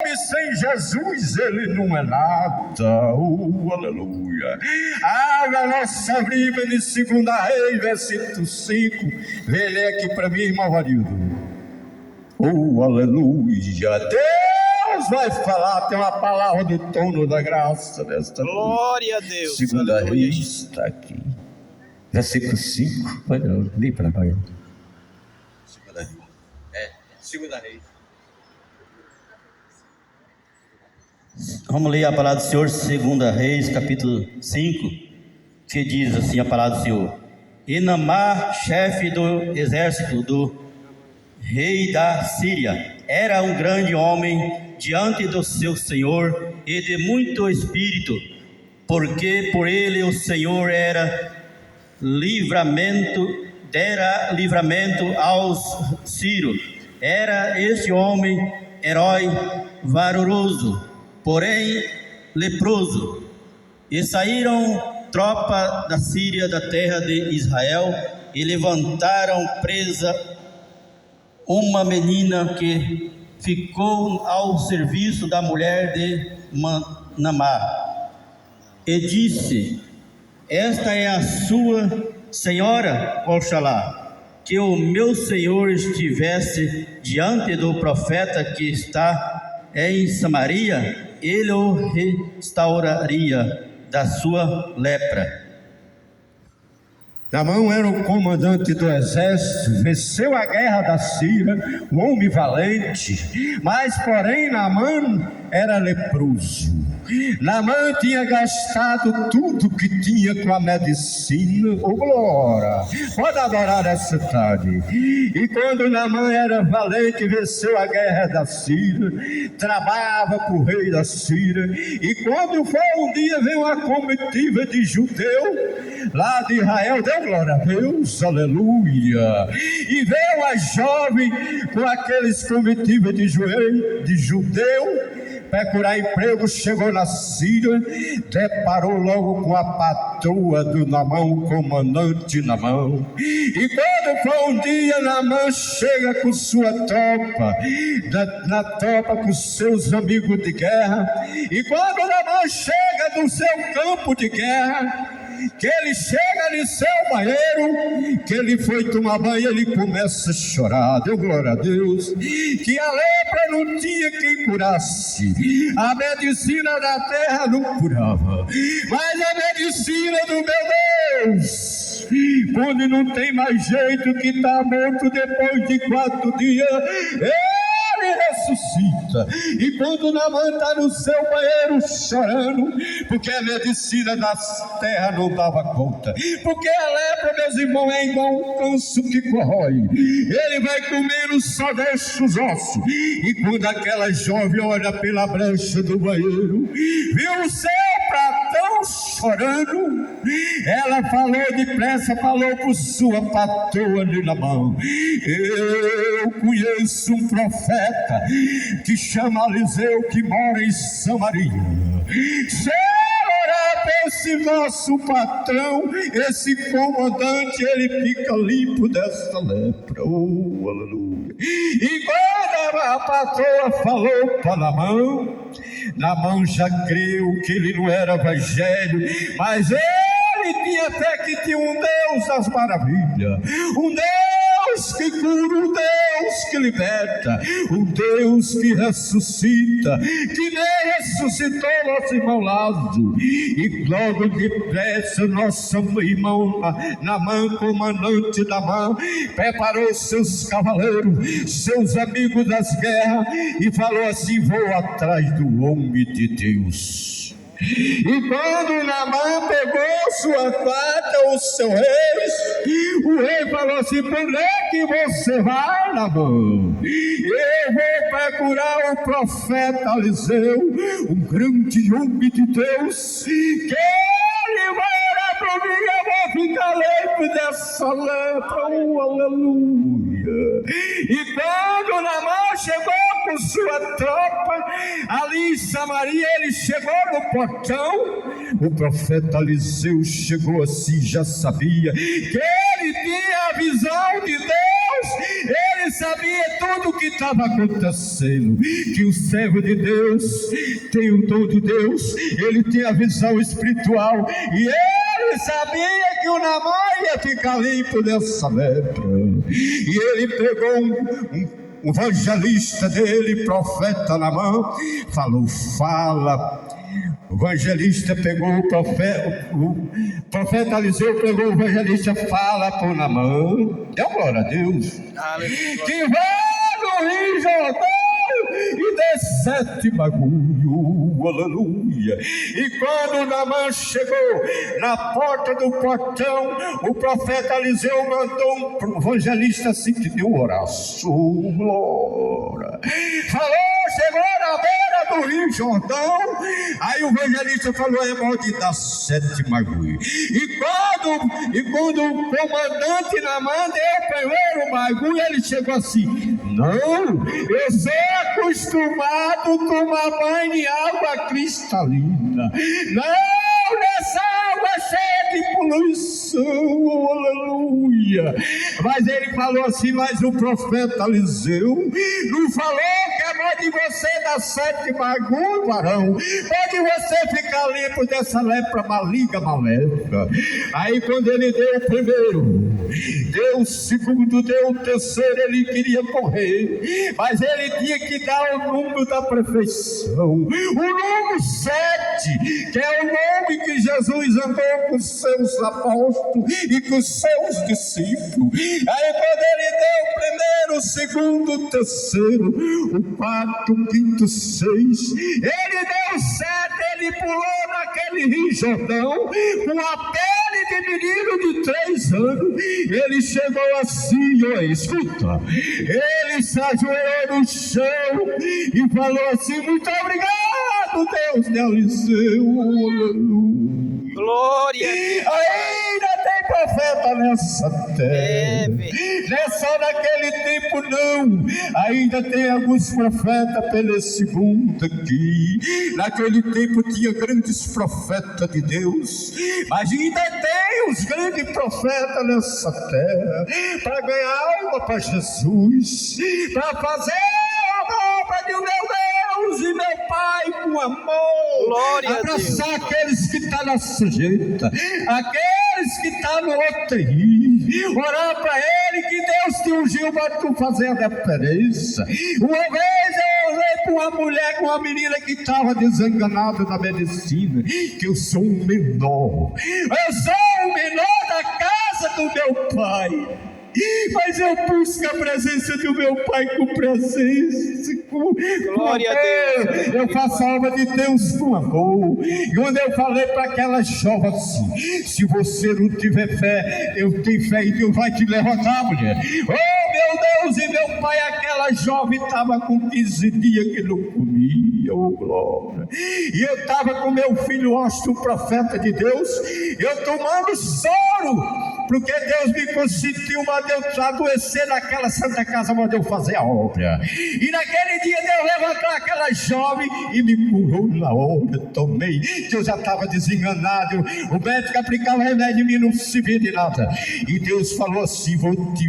homem sem Jesus, ele não é nada. Aleluia. Abra a nossa Bíblia de 2 Reis, versículo 5. Vê aqui para mim, irmão Varildo. Aleluia. Deus vai falar, tem uma palavra do trono da graça desta noite. Glória a Deus. 2 Reis está aqui. Versículo 5. Olha, li para cá. 2 Reis. Vamos ler a palavra do Senhor, 2 Reis, capítulo 5, que diz assim a palavra do Senhor: E Naamã, chefe do exército do rei da Síria, era um grande homem diante do seu Senhor e de muito espírito, porque por ele o Senhor dera livramento aos sírios. Era este homem herói valoroso, porém leproso. E saíram tropas da Síria da terra de Israel e levantaram presa uma menina que ficou ao serviço da mulher de Naamã. E disse: Esta é a sua senhora, Oxalá. Que o meu senhor estivesse diante do profeta que está em Samaria, ele o restauraria da sua lepra. Naamã era o comandante do exército, venceu a guerra da Síria, um homem valente, mas porém Naamã era leproso. Naamã tinha gastado tudo que tinha com a medicina. Glória! Pode adorar essa tarde. E quando Naamã era valente, venceu a guerra da Síria, trabalhava para o rei da Síria. E quando foi um dia, veio uma comitiva de judeu lá de Israel, deu glória a Deus, aleluia. E veio a jovem com aqueles comitivas de judeu procurar emprego, chegou na Síria, deparou logo com a patroa do Naamã, o comandante Naamã. E quando foi um dia, Naamã chega com sua tropa, na tropa com seus amigos de guerra. E quando Naamã chega no seu campo de guerra, que ele chega no seu banheiro, que ele foi tomar banho, ele começa a chorar. Deu glória a Deus, que a lepra não tinha quem curasse, a medicina da terra não curava, mas a medicina do meu Deus, quando não tem mais jeito, que está morto depois de 4 dias, ele ressuscita. E quando Naamã está no seu banheiro chorando, porque a medicina da terra não dava conta, porque a lepra, meus irmãos, é igual um canso que corrói, ele vai comendo, só deixa os ossos. E quando aquela jovem olha pela brecha do banheiro, viu o seu pratão chorando, ela falou depressa, falou por sua patroa de Naamã: Eu conheço um profeta que chama Eliseu, que mora em Samaria. Se orar para esse nosso patrão, esse comandante, ele fica limpo dessa lepra. Aleluia. E quando a patroa falou para Naamã já creu que ele não era evangelho, mas ele tinha fé que tinha um Deus das maravilhas, um Deus que cura, um Deus que liberta, um Deus que ressuscita, que nem ressuscitou nosso irmão Lázaro. E logo depressa nosso irmão Naamã, comandante Naamã, preparou seus cavaleiros, seus amigos das guerras, e falou assim: vou atrás do homem de Deus. E quando Naamã pegou sua faca, o seu rei, o rei falou assim: por que você vai, Naamã? Eu vou procurar o profeta Eliseu, um grande homem de Deus, que ele vai orar para mim, eu vou ficar limpo dessa lepra. Aleluia. E quando Naamã chegou com sua tropa ali em Samaria, ele chegou no portão, o profeta Eliseu chegou assim, já sabia que ele tinha a visão de Deus, ele Ele sabia tudo o que estava acontecendo, que o servo de Deus tem o dom de Deus, ele tem a visão espiritual, e ele sabia que o Naamã ia ficar limpo dessa lepra. E ele pegou um evangelista dele, profeta Naamã, falou: fala. O evangelista pegou o profeta Eliseu pegou o evangelista, fala para o Naamã, deu glória a Deus, Aleluia. que vai no Rio Jordão e dê 7 bagulho, aleluia. E quando o Naamã chegou na porta do portão, o profeta Eliseu mandou um evangelista assim que deu oração, glória, falou, chegou na beira do Rio Jordão. Aí o evangelista falou: é mal de dar 7 bagulho. E quando o comandante Naamã deu o primeiro bagulho, ele chegou assim: não, eu sou acostumado a tomar banho em água cristalina, não nessa água cheia de poluição, aleluia. Mas ele falou assim: mas o profeta Eliseu não falou que é mal de você dar 7 bagulho, varão, pode você ficar limpo dessa lepra maligna, maléfica. Aí quando ele deu o primeiro, deu o segundo, deu o terceiro, ele queria correr, mas ele tinha que dar o número da perfeição, o número 7, que é o nome que Jesus andou com os seus apóstolos e com os seus discípulos. Aí quando ele deu o primeiro, o segundo, o terceiro, o quarto, o quinto, 6, ele deu 7, ele pulou naquele Rio Jordão com a pele de menino de 3 anos. Ele chegou assim, ó, escuta, ele se ajoelhou no chão e falou assim: muito obrigado, Deus de Eliseu, aleluia. Glória a Deus. Ainda tem profeta nessa terra, não é só naquele tempo não, ainda tem alguns profetas pelo mundo aqui. Naquele tempo tinha grandes profetas de Deus, mas ainda tem os grandes profetas nessa terra, para ganhar alma para Jesus, para fazer a obra de meu Deus e meu Pai com amor. Glória a abraçar aqueles que estão na sujeita, aqueles que estão no UTI, orar para ele que Deus te ungiu para tu fazer a diferença. Uma vez eu olhei para uma mulher, com uma menina que estava desenganada na medicina, que eu sou um menor, eu sou o menor da casa do meu pai, mas eu busco a presença do meu Pai com presença, glória a Deus. Eu faço a obra de Deus com amor. E quando eu falei para aquela jovem assim: se você não tiver fé, eu tenho fé e Deus vai te levantar, mulher. Oh meu Deus e meu Pai, aquela jovem estava com 15 dias que não comia, oh glória. E eu estava com meu filho Austin, profeta de Deus, eu tomando soro, porque Deus me consentiu, mandou eu adoecer naquela santa casa, mandou eu fazer a obra. E naquele dia Deus levantou aquela jovem e me curou na hora. Tomei, que eu já estava desenganado, o médico aplicava remédio em mim, não se via de nada. E Deus falou assim: eu vou te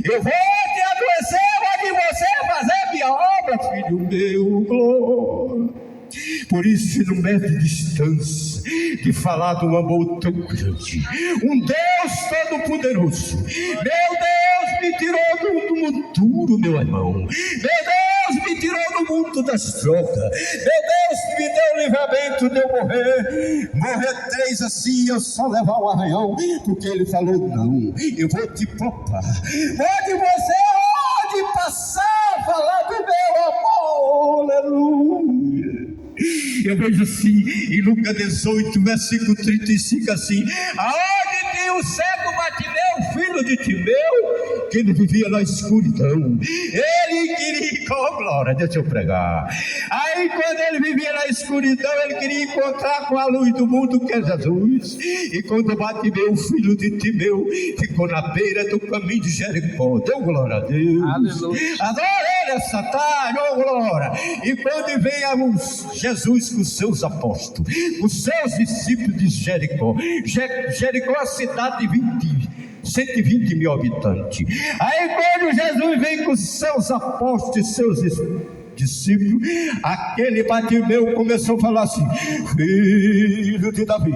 adoecer, mas você fazer minha obra, filho meu, glória. Por isso não mede distância de falar de um amor tão grande, um Deus todo poderoso. Meu Deus me tirou do mundo duro, meu irmão. Meu Deus me tirou do mundo das drogas. Meu Deus me deu livramento de eu morrer 3 assim, eu só levar o arranhão, porque ele falou: não, eu vou te poupar. Onde você passar, falar do meu amor, aleluia. Eu vejo assim, em Lucas 18, versículo 35, assim: aonde tem o cego Bartimeu, filho de Timeu, que ele vivia na escuridão. Ele queria, oh glória, deixa eu pregar. Aí quando ele vivia na escuridão, ele queria encontrar com a luz do mundo, que é Jesus. E quando Bartimeu, filho de Timeu, ficou na beira do caminho de Jericó, deu glória a Deus. Aleluia. Adora ele essa tarde, oh glória. E quando vem Jesus com os seus apóstolos, os seus discípulos de Jericó. Jericó é a cidade de 20 120 mil habitantes. Aí quando Jesus vem com seus apóstolos e seus discípulos, aquele Bartimeu começou a falar assim: filho de Davi,